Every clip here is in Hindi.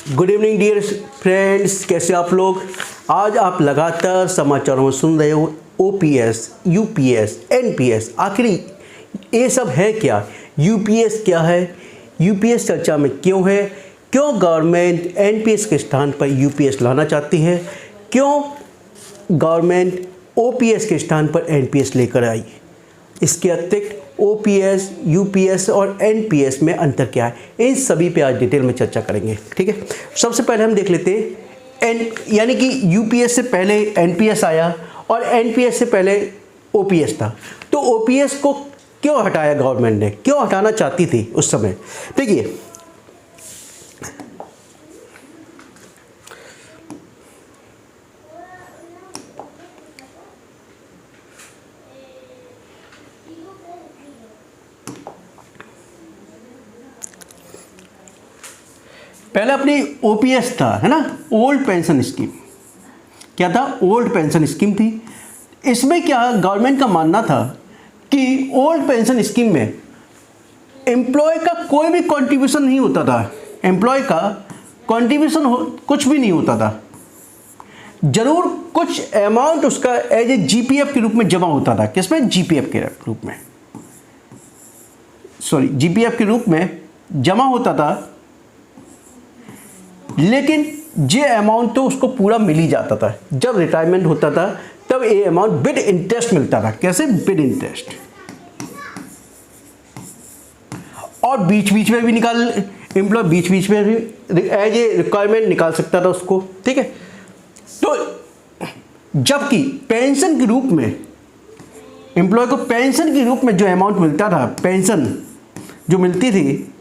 गुड इवनिंग डियर फ्रेंड्स, कैसे आप लोग। आज आप लगातार समाचारों में सुन रहे हो ओपीएस, यूपीएस, एनपीएस। आखिर ये सब है क्या? यूपीएस क्या है? यूपीएस चर्चा में क्यों है? क्यों गवर्नमेंट एनपीएस के स्थान पर यूपीएस लाना चाहती है? क्यों गवर्नमेंट ओपीएस के स्थान पर एनपीएस लेकर आई? इसके अतिरिक्त ओपीएस, यूपीएस और एनपीएस में अंतर क्या है, इन सभी पे आज डिटेल में चर्चा करेंगे। ठीक है, सबसे पहले हम देख लेते हैं यानी कि यूपीएस से पहले एनपीएस आया और एनपीएस से पहले ओपीएस था। तो ओपीएस को क्यों हटाया गवर्नमेंट ने, क्यों हटाना चाहती थी उस समय? देखिए, पहले अपनी ओपीएस था, है ना, ओल्ड पेंशन स्कीम। क्या था? ओल्ड पेंशन स्कीम थी। इसमें क्या गवर्नमेंट का मानना था कि ओल्ड पेंशन स्कीम में एम्प्लॉय का कोई भी कंट्रीब्यूशन नहीं होता था। एम्प्लॉय का कंट्रीब्यूशन कुछ भी नहीं होता था। जरूर कुछ अमाउंट उसका एज ए जीपीएफ के रूप में जमा होता था। किसमें? जीपीएफ के रूप में, जीपीएफ के रूप में जमा होता था, लेकिन ये अमाउंट तो उसको पूरा मिल ही जाता था। जब रिटायरमेंट होता था तब ये अमाउंट विद इंटरेस्ट मिलता था। कैसे? With interest. और बीच बीच में भी एम्प्लॉय बीच बीच में भी एज ए रिक्वायरमेंट निकाल सकता था उसको। ठीक है, तो जबकि पेंशन के रूप में एम्प्लॉय को पेंशन के रूप में जो अमाउंट मिलता था, पेंशन जो मिलती थी,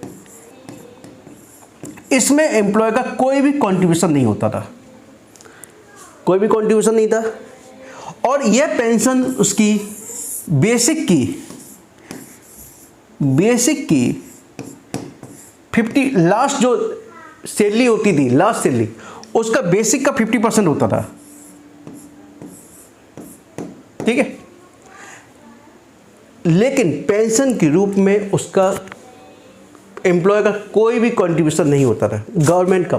इसमें एम्प्लॉय का कोई भी कंट्रीब्यूशन नहीं होता था। कोई भी कंट्रीब्यूशन नहीं था। और यह पेंशन उसकी बेसिक की 50 लास्ट जो सैलरी होती थी, लास्ट सैलरी, उसका बेसिक का 50% होता था। ठीक है, लेकिन पेंशन के रूप में उसका एम्प्लॉय का कोई भी कंट्रीब्यूशन नहीं होता था, गवर्नमेंट का।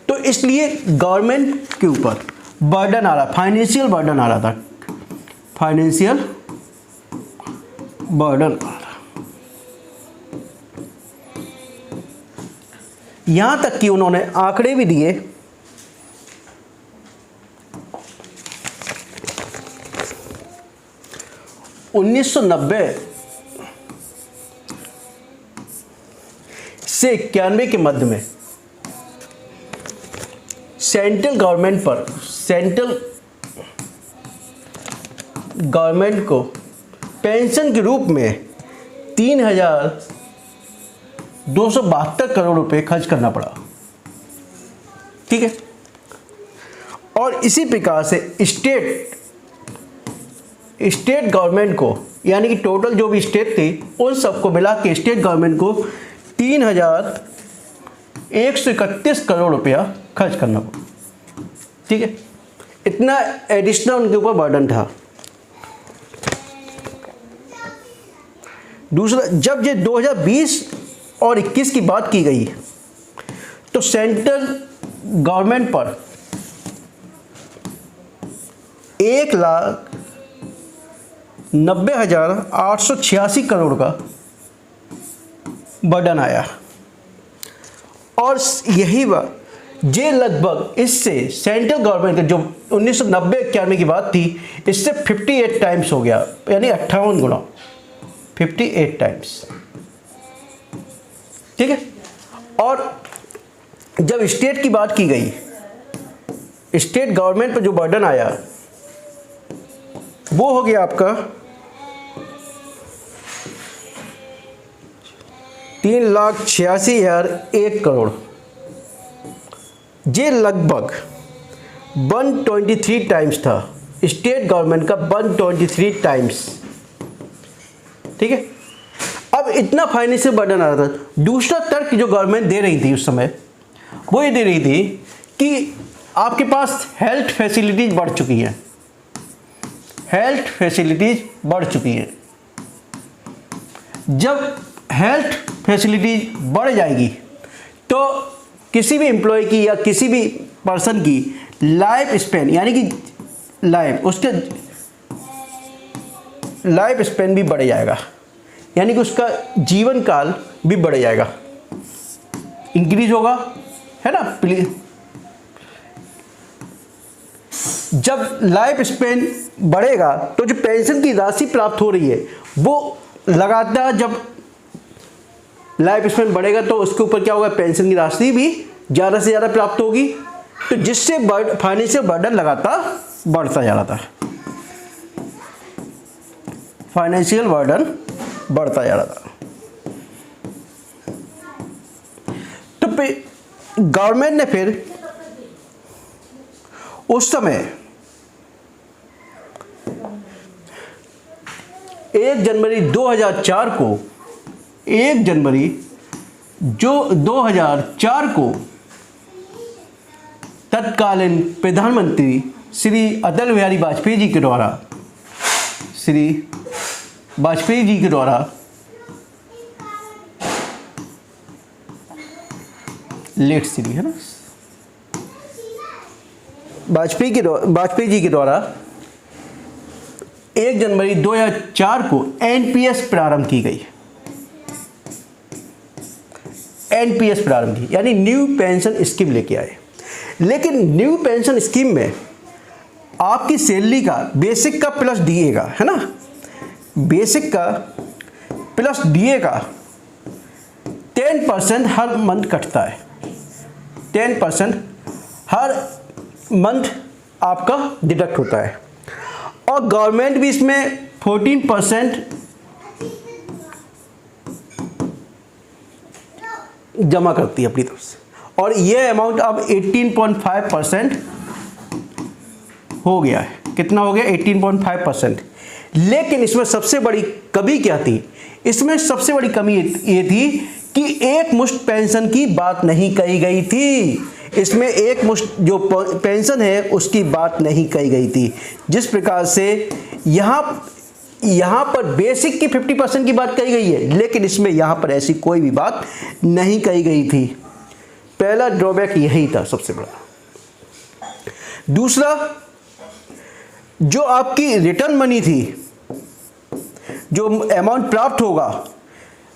तो इसलिए गवर्नमेंट के ऊपर बर्डन आ रहा, फाइनेंशियल बर्डन आ रहा था। फाइनेंशियल बर्डन आ रहा। यहां तक कि उन्होंने आंकड़े भी दिए। उन्नीस सौ 90 से 91 के मध्य में सेंट्रल गवर्नमेंट को पेंशन के रूप में 3,272 करोड़ रुपए खर्च करना पड़ा। ठीक है, और इसी प्रकार से स्टेट गवर्नमेंट को, यानी कि टोटल जो भी स्टेट थी उन सबको मिला के स्टेट गवर्नमेंट को 3,131 करोड़ रुपया खर्च करना पड़ा। ठीक है, इतना एडिशनल उनके ऊपर बर्डन था। दूसरा, जब ये 2020 और 21 की बात की गई तो सेंट्रल गवर्नमेंट पर 1,90,886 करोड़ का बर्डन आया। और यही बात जे लगभग इससे सेंट्रल गवर्नमेंट के जो 1990-91 की बात थी, इससे 58 टाइम्स हो गया, यानी 58 गुना, 58 टाइम्स। ठीक है, और जब स्टेट की बात की गई, स्टेट गवर्नमेंट पर जो बर्डन आया वो हो गया आपका 3,86,001 करोड़। ये लगभग 123 टाइम्स था, स्टेट गवर्नमेंट का 123 टाइम्स। ठीक है, अब इतना फाइनेंशियल बर्डन आ रहा था। दूसरा तर्क जो गवर्नमेंट दे रही थी उस समय, वो ये दे रही थी कि आपके पास हेल्थ फैसिलिटीज बढ़ चुकी हैं। हेल्थ फैसिलिटीज बढ़ चुकी हैं। जब हेल्थ फैसिलिटीज बढ़ जाएगी तो किसी भी एम्प्लॉय की या किसी भी पर्सन की लाइफ स्पेन यानी कि उसके लाइफ स्पेन भी बढ़ जाएगा, यानी कि उसका जीवन काल भी बढ़ जाएगा, इंक्रीज होगा, है ना। प्लीज, जब लाइफ स्पेन बढ़ेगा तो जो पेंशन की राशि प्राप्त हो रही है वो लगातार, जब लाइफ स्पेन बढ़ेगा तो उसके ऊपर क्या होगा, पेंशन की राशि भी ज़्यादा से ज़्यादा प्राप्त होगी, तो जिससे फाइनेंशियल बर्डन लगातार बढ़ता जा रहा था, फाइनेंशियल बर्डन बढ़ता जा रहा था। तो गवर्नमेंट ने फिर उस समय 1 जनवरी 2004 को 2004 को तत्कालीन प्रधानमंत्री श्री अटल बिहारी वाजपेयी जी के द्वारा लेट श्री है ना, वाजपेयी जी के द्वारा 1 जनवरी 2004 को एनपीएस प्रारंभ की गई। एनपीएस प्रारंभ की यानी न्यू पेंशन स्कीम लेके आए। लेकिन न्यू पेंशन स्कीम में आपकी सैलरी का बेसिक का प्लस डीए का, है ना, बेसिक का प्लस डीए का 10% हर मंथ कटता है। 10% हर मंथ आपका डिडक्ट होता है, और गवर्नमेंट भी इसमें 14% जमा करती है अपनी तरफ से, और ये अमाउंट अब 18.5% हो गया है। कितना हो गया? 18.5%। लेकिन इसमें सबसे बड़ी कमी क्या थी? इसमें सबसे बड़ी कमी ये थी कि एक मुश्त पेंशन की बात नहीं कही गई थी। इसमें एक मुश्त जो पेंशन है उसकी बात नहीं कही गई थी। जिस प्रकार से यहाँ पर बेसिक की 50% की बात कही गई है, लेकिन इसमें यहाँ पर ऐसी कोई भी बात नहीं कही गई थी। पहला ड्रॉबैक यही था सबसे बड़ा। दूसरा, जो आपकी रिटर्न मनी थी, जो अमाउंट प्राप्त होगा,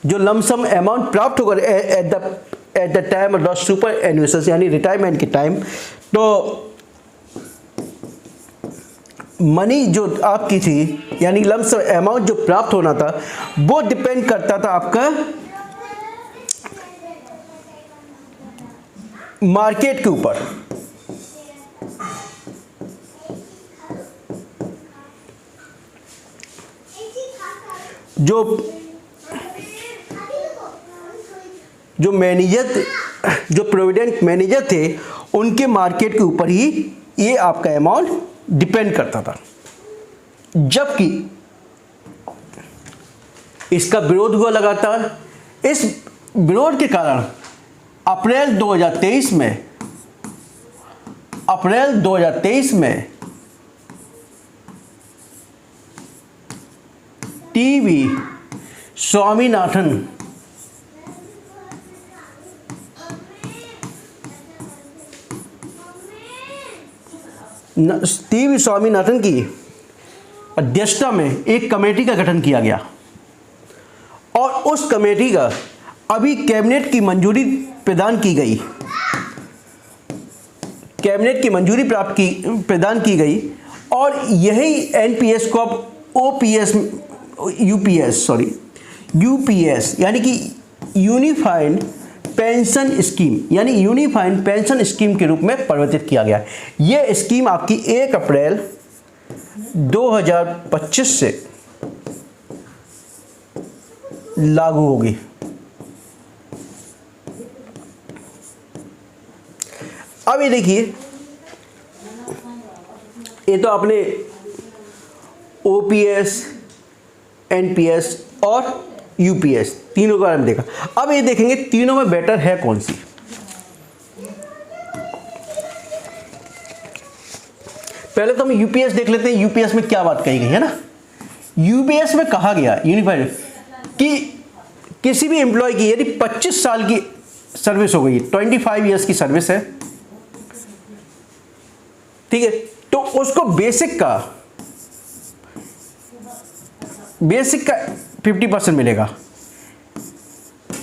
जो लमसम अमाउंट प्राप्त होगा at the time of superannuation यानी रिटायरमेंट के टाइम, तो मनी जो आपकी थी यानी लमसम अमाउंट जो प्राप्त होना था वो डिपेंड करता था आपका मार्केट के ऊपर। जो मैनेजर, जो प्रोविडेंट मैनेजर थे, उनके मार्केट के ऊपर ही ये आपका अमाउंट डिपेंड करता था। जबकि इसका विरोध हुआ लगातार। इस विरोध के कारण अप्रैल 2023 में टीवी स्वामीनाथन की अध्यक्षता में एक कमेटी का गठन किया गया, और उस कमेटी का अभी कैबिनेट की मंजूरी प्रदान की गई। कैबिनेट की मंजूरी प्रदान की गई, और यही एनपीएस को अब यूपीएस यानी कि यूनिफाइड पेंशन स्कीम के रूप में परिवर्तित किया गया। यह स्कीम आपकी 1 अप्रैल 2025 से लागू होगी। अब ये देखिए, ये तो आपने ओपीएस, एनपीएस और यूपीएस तीनों के बारे में देखा। अब ये देखेंगे तीनों में बेटर है कौन सी। पहले तो हम यूपीएस देख लेते हैं। यूपीएस में क्या बात कही गई है ना। यूपीएस में कहा गया यूनिफाइड कि किसी भी एम्प्लॉय की यदि 25 साल की सर्विस हो गई, 25 ईयर्स की सर्विस है, ठीक है, तो उसको बेसिक का 50% मिलेगा।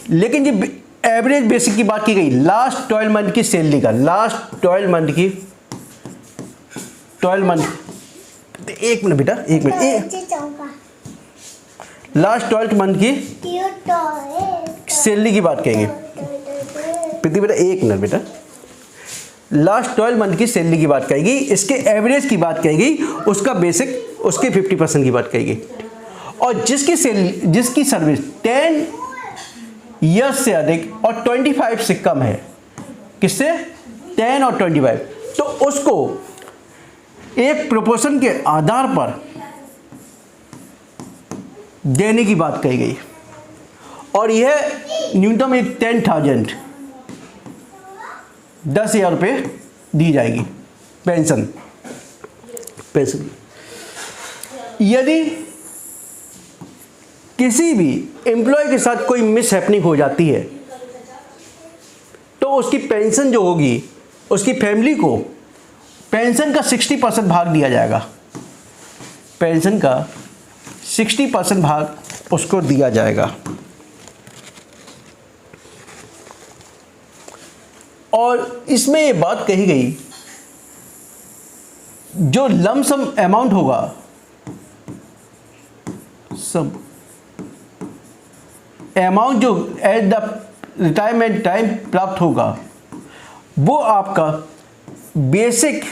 लेकिन ये एवरेज बेसिक की बात की गई, लास्ट 12 मंथ की सैलरी का, लास्ट 12 मंथ की, 12 मंथ, एक मिनट बेटा, एक मिनट, लास्ट 12 मंथ की सैलरी की बात कहेंगे प्रीति बेटा, एक मिनट बेटा, लास्ट 12 मंथ की सैलरी की बात कहेगी, इसके एवरेज की बात कहेगी, उसका बेसिक, उसके 50% की बात कहेगी। और जिसकी सर्विस 10 ईयर्स से अधिक और 25 से कम है, किससे, 10 और 25, तो उसको एक प्रोपोर्शन के आधार पर देने की बात कही गई। और यह न्यूनतम 10,000 रुपये दी जाएगी पेंशन। यदि किसी भी एम्प्लॉय के साथ कोई मिसहैपनिंग हो जाती है तो उसकी पेंशन जो होगी, उसकी फैमिली को पेंशन का 60% भाग दिया जाएगा, पेंशन का 60% भाग उसको दिया जाएगा। और इसमें ये बात कही गई, जो लमसम अमाउंट होगा, सब अमाउंट जो एट द रिटायरमेंट टाइम प्राप्त होगा, वो आपका बेसिक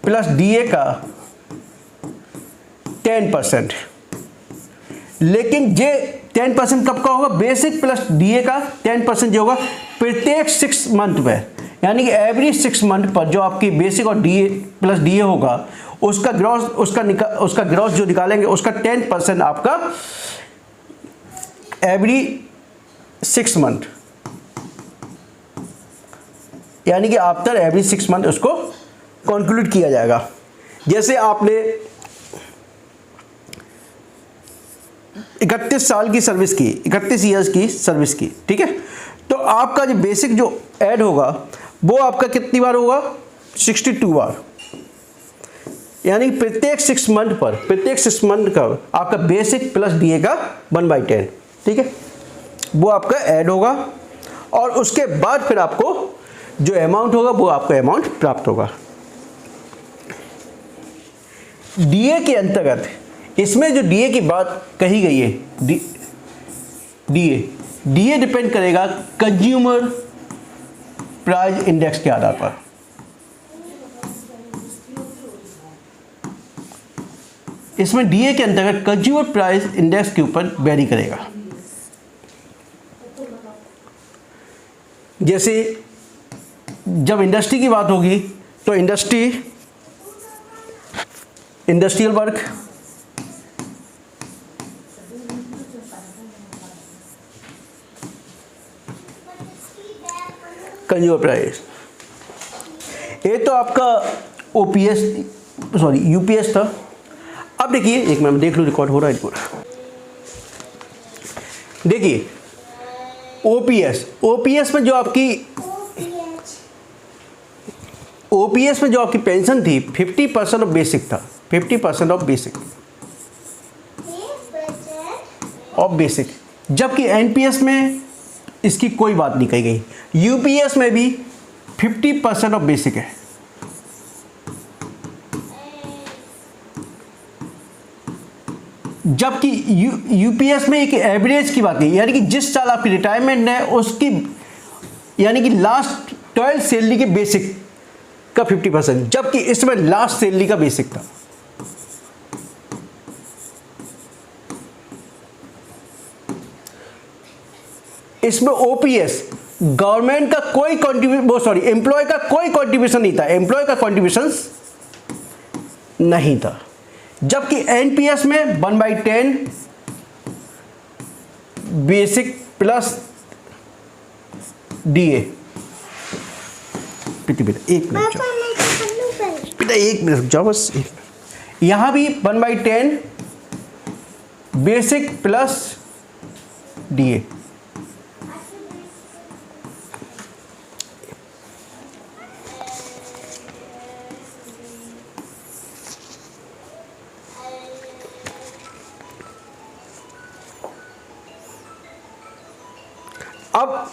प्लस डीए का 10%। लेकिन ये 10% कब का होगा, बेसिक प्लस डीए का 10% जो होगा प्रत्येक 6 मंथ में, यानी कि एवरी 6 मंथ पर जो आपकी बेसिक और डीए प्लस डीए होगा, उसका ग्रॉस, उसका ग्रॉस जो निकालेंगे, उसका 10% आपका एवरी 6 मंथ, यानी कि आफ्टर एवरी 6 मंथ उसको कॉन्क्लूड किया जाएगा। जैसे आपने 31 साल की सर्विस की, 31 ईयर्स की सर्विस की, ठीक है, तो आपका जो बेसिक जो ऐड होगा वो आपका कितनी बार होगा, 62 बार, यानी प्रत्येक 6 मंथ पर, प्रत्येक 6 मंथ का आपका बेसिक प्लस डीए का 1/10, ठीक है, वो आपका ऐड होगा। और उसके बाद फिर आपको जो अमाउंट होगा वो आपका अमाउंट प्राप्त होगा। डीए के अंतर्गत, इसमें जो डीए की बात कही गई है, डीए डिपेंड करेगा कंज्यूमर प्राइस इंडेक्स के आधार पर। इसमें डीए के अंतर्गत कंज्यूमर प्राइस इंडेक्स के ऊपर वेरी करेगा। जैसे जब इंडस्ट्री की बात होगी तो इंडस्ट्रियल वर्क, कंज्यूमर प्राइस, ये तो आपका ओपीएस, सॉरी यूपीएस था। अब देखिए, एक मिनट देख लो रिकॉर्ड हो रहा है पूरा। देखिए ओपीएस में जो आपकी पेंशन थी 50% ऑफ बेसिक था, 50% ऑफ बेसिक, जबकि एनपीएस में इसकी कोई बात नहीं कही गई। यूपीएस में भी 50% ऑफ बेसिक है, जबकि यूपीएस में एक एवरेज की बात नहीं, यानी कि जिस साल आपकी रिटायरमेंट है उसकी, यानी कि लास्ट 12 सैलरी के बेसिक का 50%, जबकि इसमें लास्ट सैलरी का बेसिक था। इसमें ओपीएस गवर्नमेंट का कोई एम्प्लॉय का कोई कंट्रीब्यूशन नहीं था, एम्प्लॉय का कंट्रीब्यूशन नहीं था। जबकि एनपीएस में 1/10 बेसिक प्लस डीए। एक मिनट जाओ बस। यहां भी 1/10 बेसिक प्लस डीए। अब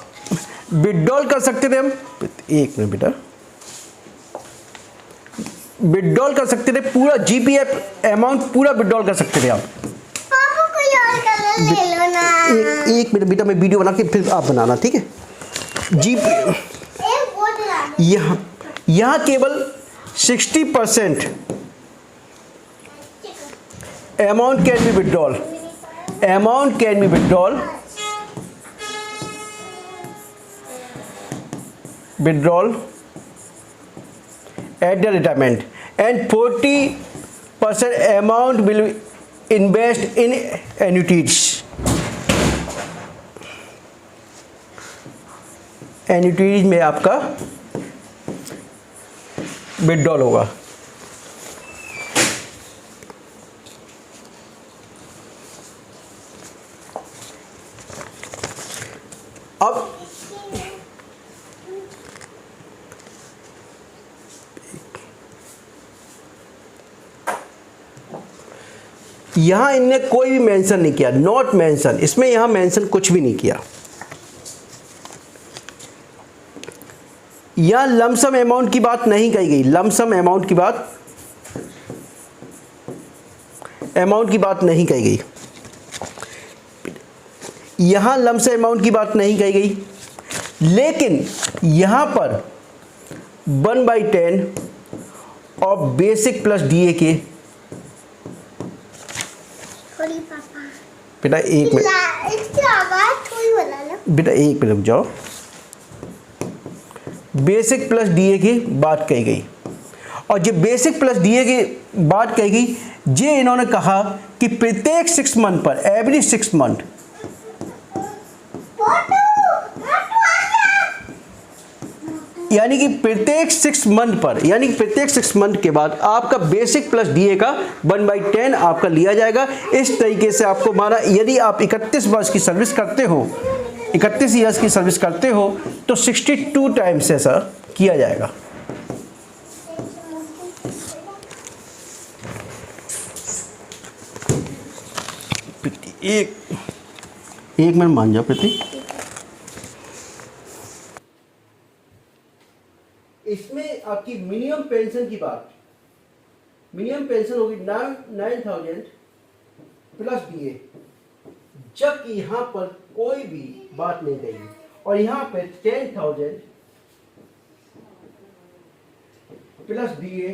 विड्रॉल कर सकते थे हम, एक मिनट बेटा, विड्रॉल कर सकते थे पूरा जीपीएफ अमाउंट पूरा विड्रॉल कर सकते थे आप। पापा कोई और कलर ले लो ना। एक मिनट बेटा, मैं वीडियो बना के फिर आप बनाना, ठीक है। यहाँ केवल 60% amount can be withdrawal, amount can be withdrawal, withdrawal at the retirement and 40% amount will invest in annuities, annuities में आपका विड्रॉल होगा। अब यहां इनने कोई भी मेंशन नहीं किया, नॉट मेंशन, इसमें यहां मेंशन कुछ भी नहीं किया। यहां लमसम अमाउंट की बात नहीं कही गई, लमसम अमाउंट की बात, अमाउंट की बात नहीं कही गई, यहां लमसम अमाउंट की बात नहीं कही गई। लेकिन यहां पर 1/10 ऑफ बेसिक प्लस डीए के, बेटा एक मिनट, बेटा एक मिनट रुक जाओ, बेसिक प्लस डीए की बात कही गई। और जो बेसिक प्लस डीए की बात कही गई, ये इन्होंने कहा कि प्रत्येक 6 मंथ पर, एवरी 6 मंथ, यानी कि प्रत्येक 6 मंथ पर, यानी कि प्रत्येक 6 मंथ के बाद आपका बेसिक प्लस डीए का 1/10 आपका लिया जाएगा। इस तरीके से आपको माना, यदि आप 31 वर्ष की सर्विस करते हो, 31 ईयर्स की सर्विस करते हो, तो 62 टाइम्स ऐसा किया जाएगा। एक मिनट मान जाओ प्रति, इसमें आपकी मिनिमम पेंशन की बात, मिनिमम पेंशन होगी 9,000 प्लस डीए, जबकि यहां पर कोई भी बात नहीं कही। और यहां पे 10,000 प्लस डीए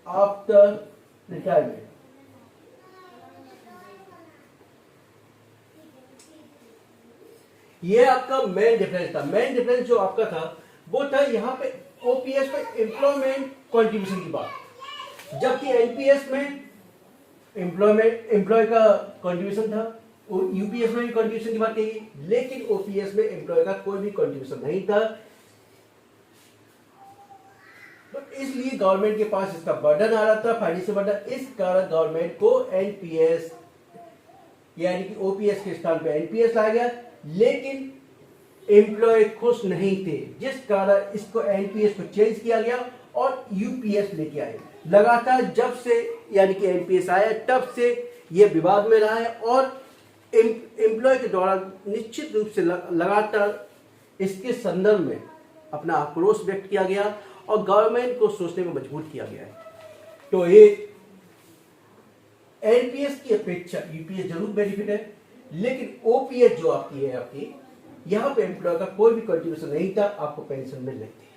आफ्टर रिटायरमेंट। ये आपका मेन डिफरेंस था। मेन डिफरेंस जो आपका था वो था यहाँ पे ओपीएस पे एम्प्लॉयमेंट कंट्रीब्यूशन की बात, जबकि एनपीएस में एम्प्लॉय का कंट्रीब्यूशन था, यूपीएस में भी कंट्रीब्यूशन की बात कही, लेकिन ओपीएस में एम्प्लॉय का कोई भी कंट्रीब्यूशन नहीं था। तो इसलिए गवर्नमेंट के पास इसका बर्डन आ रहा था, फाइनेंशियल बर्डन। इस कारण गवर्नमेंट को एनपीएस यानी कि ओपीएस के स्थान पे एनपीएस लाया गया, लेकिन एम्प्लॉय खुश नहीं थे, जिस कारण इसको एनपीएस को चेंज किया गया और यूपीएस लेके आए। लगातार जब से यानी कि एनपीएस आया तब से ये विवाद में रहा है और एम्प्लॉय के द्वारा निश्चित रूप से लगातार इसके संदर्भ में अपना आक्रोश व्यक्त किया गया और गवर्नमेंट को सोचने में मजबूर किया गया है। तो ये एनपीएस की अपेक्षा यूपीएस जरूर बेनिफिट है, लेकिन ओपीएस जो आपकी है, आपकी यहाँ पे एम्प्लॉय का कोई भी कंट्रीब्यूशन नहीं था, आपको पेंशन मिल रही थी।